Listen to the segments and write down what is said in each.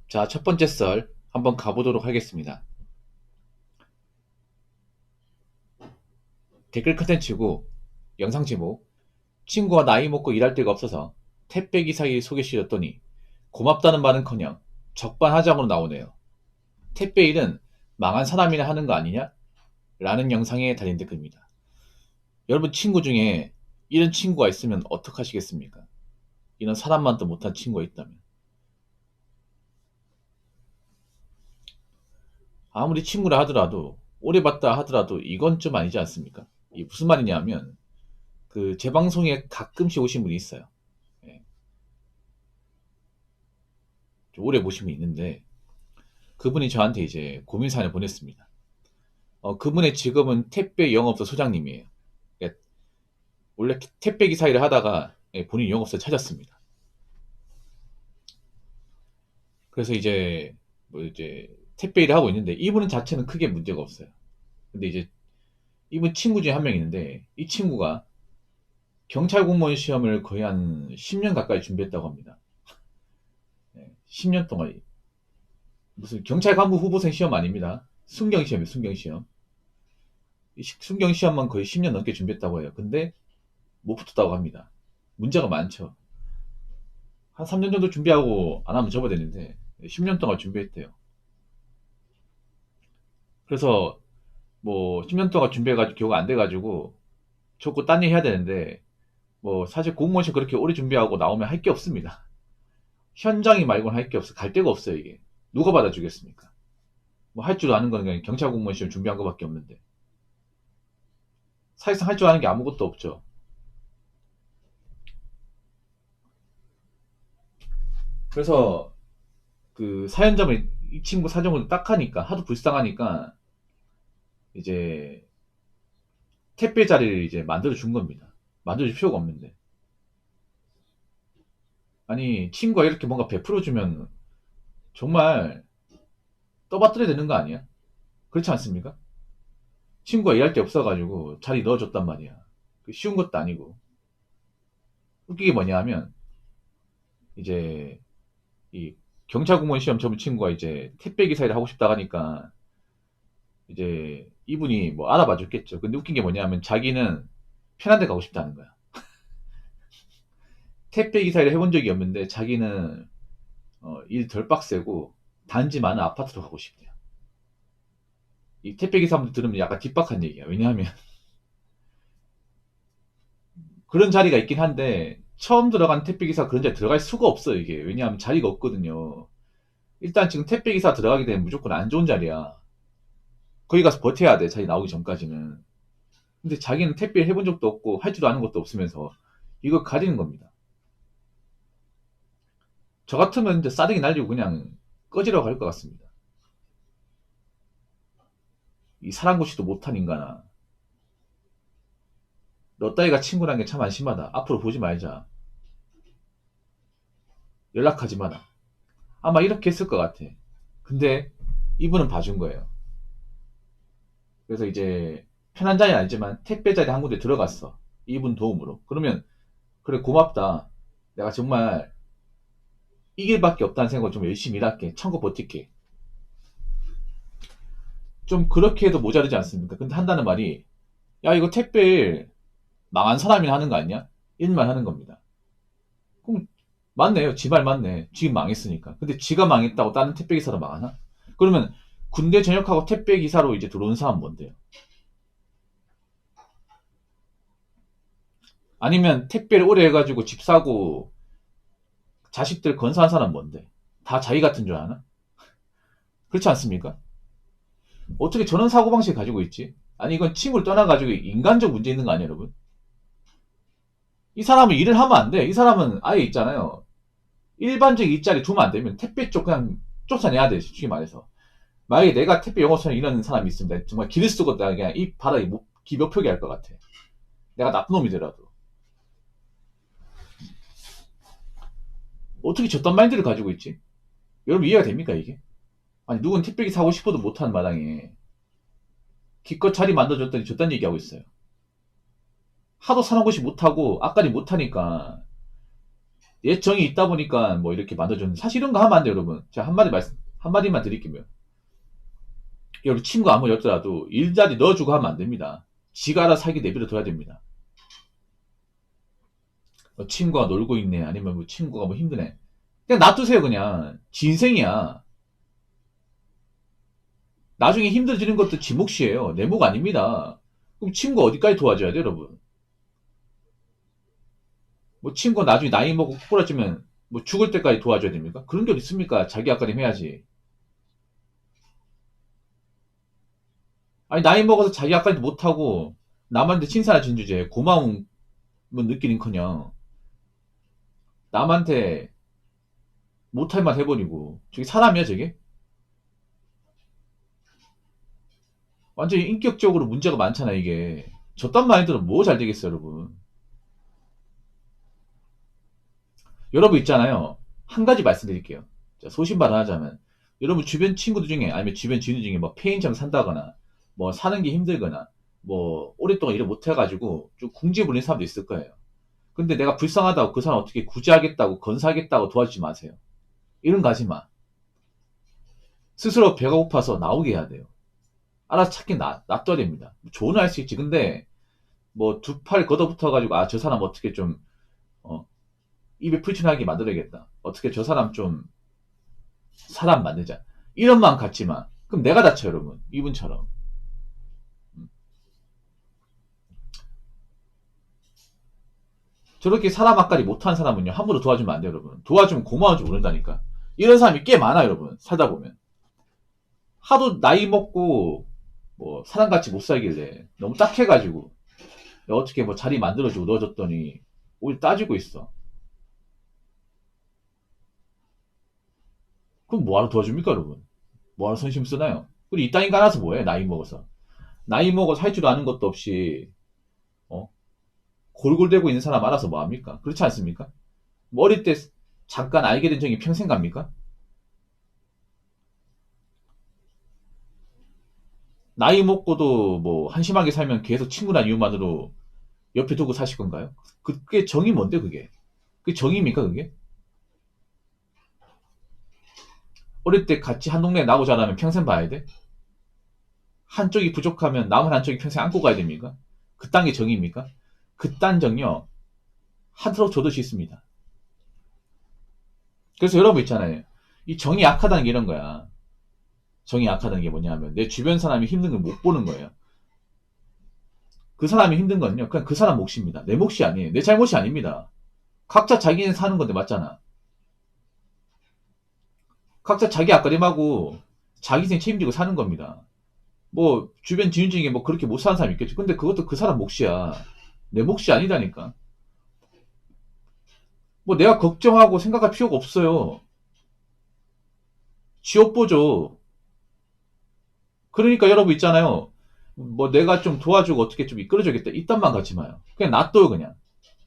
자, 첫 번째 썰 한번 가보도록 하겠습니다. 댓글 컨텐츠고 영상 제목 친구와 나이 먹고 일할 데가 없어서 택배 기사 일 소개시켰더니 고맙다는 말은커녕 적반하장으로 나오네요. 택배 일은 망한 사람이나 하는 거 아니냐? 라는 영상에 달린 댓글입니다. 여러분 친구 중에 이런 친구가 있으면 어떡하시겠습니까? 이런 사람만도 못한 친구가 있다면. 아무리 친구라 하더라도 오래 봤다 하더라도 이건 좀 아니지 않습니까? 이게 무슨 말이냐면 그 제 방송에 가끔씩 오신 분이 있어요. 예, 좀 오래 보신 분이 있는데 그분이 저한테 이제 고민 사연을 보냈습니다. 그분의 직업은 택배 영업소 소장님이에요. 예, 원래 택배 기사 일을 하다가 본인 영업소를 찾았습니다. 그래서 이제 뭐 이제 택배 일을 하고 있는데 이분 자체는 크게 문제가 없어요. 근데 이제 이분 친구 중에 한 명 있는데 이 친구가 경찰 공무원 시험을 거의 한 10년 가까이 준비했다고 합니다. 10년 동안 무슨 경찰 간부 후보생 시험 아닙니다. 순경 시험이에요, 순경 시험. 이 순경 시험만 거의 10년 넘게 준비했다고 해요. 근데 못 붙었다고 합니다. 문제가 많죠. 한 3년 정도 준비하고 안 하면 접어되는데 10년 동안 준비했대요. 그래서 뭐 10년 동안 준비해가지고 교가 안 돼가지고 좋고 딴 일 해야 되는데 뭐 사실 공무원 시험 그렇게 오래 준비하고 나오면 할 게 없습니다. 현장이 말고는 할 게 없어. 갈 데가 없어요, 이게. 누가 받아주겠습니까? 뭐 할 줄 아는 건 그냥 경찰 공무원 시험 준비한 것밖에 없는데. 사실상 할 줄 아는 게 아무것도 없죠. 그래서 그 사연자분 이 친구 사정을 딱 하니까 하도 불쌍하니까 이제 택배 자리를 이제 만들어 준 겁니다. 만들어 줄 필요가 없는데. 아니 친구가 이렇게 뭔가 베풀어 주면 정말 떠받들여야 되는 거 아니야? 그렇지 않습니까? 친구가 일할 게 없어가지고 자리 넣어줬단 말이야. 쉬운 것도 아니고. 웃기게 뭐냐 하면 이제 이 경찰 공무원 시험 접은 친구가 이제 택배 기사 일을 하고 싶다 하니까 이제 이분이 뭐 알아봐 줬겠죠. 근데 웃긴 게 뭐냐면 자기는 편한 데 가고 싶다는 거야. 택배 기사 일을 해본 적이 없는데 자기는 일 덜 빡세고 단지 많은 아파트로 가고 싶대요. 이 택배 기사분들 들으면 약간 뒷박한 얘기야. 왜냐하면 그런 자리가 있긴 한데 처음 들어간 택배 기사 그런 자리 들어갈 수가 없어 이게. 왜냐하면 자리가 없거든요. 일단 지금 택배 기사 들어가게 되면 무조건 안 좋은 자리야. 거기 가서 버텨야 돼. 자리 나오기 전까지는. 근데 자기는 택배 해본 적도 없고 할 줄 아는 것도 없으면서 이걸 가리는 겁니다. 저 같으면 이제 싸대기 날리고 그냥 꺼지라고 할 것 같습니다. 이 사랑고시도 못한 인간아. 너 따위가 친구란 게 참 안심하다. 앞으로 보지 말자. 연락하지 마라. 아마 이렇게 했을 것 같아. 근데 이분은 봐준 거예요. 그래서 이제 편한 자리는 아니지만 택배 자리 한 군데 들어갔어. 이분 도움으로. 그러면 그래 고맙다. 내가 정말 이 길밖에 없다는 생각으로 좀 열심히 일할게. 참고 버틸게. 좀 그렇게 해도 모자르지 않습니까? 근데 한다는 말이 야 이거 택배 망한 사람이 하는 거 아니야? 일만 하는 겁니다. 그럼 맞네요. 지 말 맞네. 지금 망했으니까. 근데 지가 망했다고 다른 택배 기사로 망하나? 그러면 군대 전역하고 택배 기사로 이제 들어온 사람 뭔데요? 아니면 택배를 오래 해가지고 집 사고 자식들 건사한 사람 뭔데? 다 자기 같은 줄 아나? 그렇지 않습니까? 어떻게 저런 사고방식 가지고 있지? 아니 이건 친구를 떠나가지고 인간적 문제 있는 거 아니에요 여러분? 이 사람은 일을 하면 안 돼. 이 사람은 아예 있잖아요. 일반적 일자리 두면 안 되면 택배 쪽 그냥 쫓아내야 돼. 솔직히 말해서. 만약에 내가 택배 영업소에 이런 사람이 있으면 정말 길을 쓰고 내가 그냥 이 바닥에 기몇 표기 할 것 같아. 내가 나쁜 놈이더라도. 어떻게 저딴 마인드를 가지고 있지? 여러분 이해가 됩니까 이게? 아니 누군 택배기 사고 싶어도 못하는 마당에 기껏 자리 만들어줬더니 저딴 얘기하고 있어요. 하도 사는 곳이 못하고 앞가리 못하니까 옛 정이 있다 보니까 뭐 이렇게 만들어줬는데, 사실 이런 거 하면 안 돼요, 여러분. 제가 한마디만 드릴게요. 여러분, 친구 아무리 였더라도 일자리 넣어주고 하면 안 됩니다. 지가 알아서 살기 내버려 둬야 됩니다. 친구가 놀고 있네, 아니면 뭐 친구가 뭐 힘드네. 그냥 놔두세요, 그냥. 지 인생이야. 나중에 힘들어지는 것도 지 몫이에요. 내 몫 아닙니다. 그럼 친구 어디까지 도와줘야 돼, 여러분? 뭐 친구 나중에 나이 먹고 꼬꾸라지면 뭐 죽을 때까지 도와줘야 됩니까? 그런 게 어디 있습니까? 자기 아까림 해야지. 아니, 나이 먹어서 자기 아까림 못하고 남한테 칭찬을 진 주제 고마움은 느끼는커녕 남한테 못할 만 해버리고, 저게 사람이야 저게? 완전히 인격적으로 문제가 많잖아 이게. 저딴 마인드는 뭐 잘 되겠어요, 여러분. 여러분 있잖아요. 한 가지 말씀드릴게요. 자, 소신발언하자면, 여러분 주변 친구들 중에, 아니면 주변 지인 중에 뭐 폐인처럼 산다거나 뭐 사는 게 힘들거나 뭐 오랫동안 일을 못 해가지고 좀 궁지에 몰린 사람도 있을 거예요. 근데 내가 불쌍하다고 그 사람 어떻게 구제하겠다고 건사하겠다고 도와주지 마세요. 이런 거 하지 마. 스스로 배가 고파서 나오게 해야 돼요. 알아서 찾긴 놔둬야 됩니다. 좋은 할 수 있지. 근데 뭐 두 팔 걷어붙어가지고, 아, 저 사람 어떻게 좀 어, 입에 풀칠하게 만들어야겠다. 어떻게 저 사람 좀 사람 만들자. 이런 마음 갖지 마. 그럼 내가 다쳐, 여러분. 이분처럼. 음. 저렇게 사람 앞가리 못하는 사람은요, 함부로 도와주면 안 돼요, 여러분. 도와주면 고마운 줄 모른다니까. 이런 사람이 꽤 많아, 여러분. 살다 보면. 하도 나이 먹고 뭐 사람같이 못 살길래 너무 딱해가지고 어떻게 뭐 자리 만들어주고 넣어줬더니 오히려 따지고 있어. 그럼 뭐하러 도와줍니까, 여러분? 뭐하러 선심 쓰나요? 그리고 이따인 까나서 뭐해, 나이 먹어서. 나이 먹어서 할 줄 아는 것도 없이 어? 골골대고 있는 사람 알아서 뭐합니까? 그렇지 않습니까? 뭐 어릴 때 잠깐 알게 된 적이 평생 갑니까? 나이 먹고도 뭐 한심하게 살면 계속 친구란 이유만으로 옆에 두고 사실 건가요? 그게 정이 뭔데, 그게? 그게 정입니까, 그게? 어릴 때 같이 한 동네에 나고 자라면 평생 봐야 돼? 한쪽이 부족하면 남은 한쪽이 평생 안고 가야 됩니까? 그딴 게 정입니까? 그딴 정요, 한턱 줘도 싫습니다. 그래서 여러분 있잖아요. 이 정이 약하다는 게 이런 거야. 정이 약하다는 게 뭐냐면, 내 주변 사람이 힘든 걸 못 보는 거예요. 그 사람이 힘든 건요, 그냥 그 사람 몫입니다. 내 몫이 아니에요. 내 잘못이 아닙니다. 각자 자기 인생 사는 건데, 맞잖아. 각자 자기 앞가림하고 자기 인생 책임지고 사는 겁니다. 뭐 주변 지인 중에 뭐 그렇게 못 사는 사람이 있겠지. 근데 그것도 그 사람 몫이야. 내 몫이 아니다니까. 뭐 내가 걱정하고 생각할 필요가 없어요. 지옥 보죠. 그러니까 여러분 있잖아요. 뭐 내가 좀 도와주고 어떻게 좀 이끌어줘야겠다. 이딴 만 갖지 마요. 그냥 놔둬요, 그냥.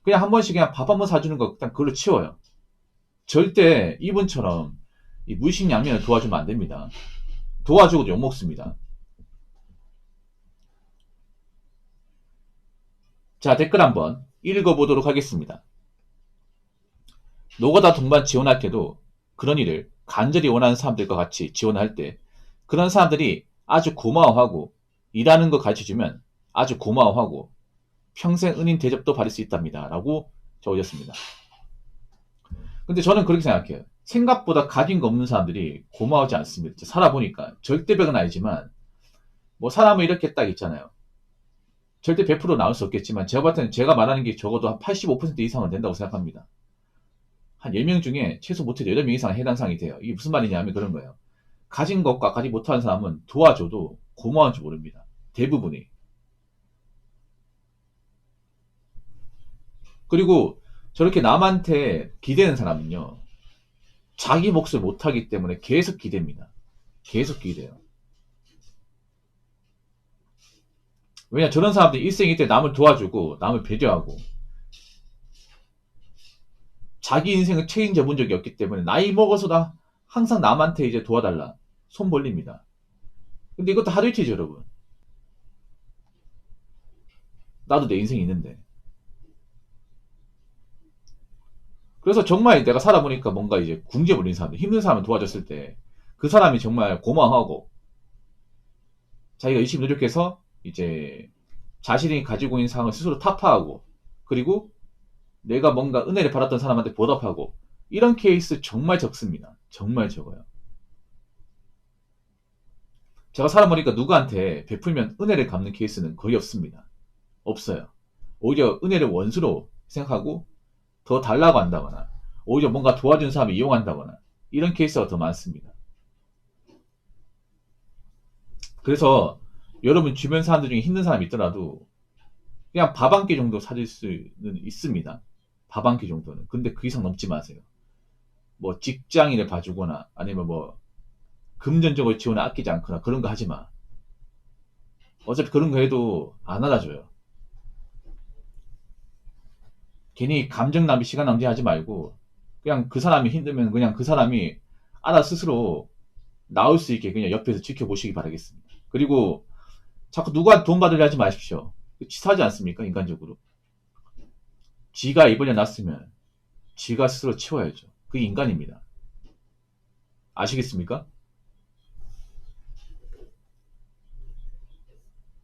그냥 한 번씩 그냥 밥 한 번 사주는 거 그냥 그걸로 치워요. 절대 이분처럼 이 무의식양면을 도와주면 안 됩니다. 도와주고도 욕먹습니다. 자, 댓글 한번 읽어보도록 하겠습니다. 노가다 동반 지원할 때도 그런 일을 간절히 원하는 사람들과 같이 지원할 때 그런 사람들이 아주 고마워하고, 일하는 거 가르쳐주면 아주 고마워하고 평생 은인 대접도 받을 수 있답니다. 라고 적어졌습니다. 근데 저는 그렇게 생각해요. 생각보다 가진 거 없는 사람들이 고마워하지 않습니다. 살아보니까 절대벽은 아니지만, 뭐 사람은 이렇게 딱 있잖아요. 절대 100% 나올 수 없겠지만 제가 봤을 때는 제가 말하는 게 적어도 한 85% 이상은 된다고 생각합니다. 한 10명 중에 최소 못해도 8명 이상 해당 사항이 돼요. 이게 무슨 말이냐면 그런 거예요. 가진 것과 가지 못하는 사람은 도와줘도 고마운 줄 모릅니다. 대부분이. 그리고 저렇게 남한테 기대는 사람은요, 자기 몫을 못하기 때문에 계속 기대입니다. 계속 기대요. 왜냐, 저런 사람들이 일생일 때 남을 도와주고 남을 배려하고 자기 인생을 책임져 본 적이 없기 때문에 나이 먹어서도 항상 남한테 이제 도와달라 손 벌립니다. 근데 이것도 하루이티죠, 여러분. 나도 내 인생이 있는데. 그래서 정말 내가 살아보니까 뭔가 이제 궁지에 몰린 사람들, 힘든 사람을 도와줬을 때 그 사람이 정말 고마워하고 자기가 열심히 노력해서 이제 자신이 가지고 있는 상황을 스스로 타파하고 그리고 내가 뭔가 은혜를 받았던 사람한테 보답하고 이런 케이스 정말 적습니다. 정말 적어요. 제가 살아보니까 누구한테 베풀면 은혜를 갚는 케이스는 거의 없습니다. 없어요. 오히려 은혜를 원수로 생각하고 더 달라고 한다거나 오히려 뭔가 도와준 사람을 이용한다거나 이런 케이스가 더 많습니다. 그래서 여러분 주변 사람들 중에 힘든 사람이 있더라도 그냥 밥 한 끼 정도 사줄 수는 있습니다. 밥 한 끼 정도는. 근데 그 이상 넘지 마세요. 뭐 직장인을 봐주거나 아니면 뭐 금전적으로 지원을 아끼지 않거나 그런 거 하지 마. 어차피 그런 거 해도 안 알아줘요. 괜히 감정 낭비, 시간 낭비하지 말고 그냥 그 사람이 힘들면 그냥 그 사람이 알아 스스로 나올 수 있게 그냥 옆에서 지켜보시기 바라겠습니다. 그리고 자꾸 누가 돈 받으려 하지 마십시오. 치사하지 않습니까? 인간적으로. 지가 이번에 났으면 지가 스스로 치워야죠. 그게 인간입니다. 아시겠습니까?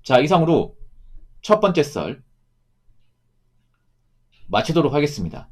자, 이상으로 첫 번째 썰 마치도록 하겠습니다.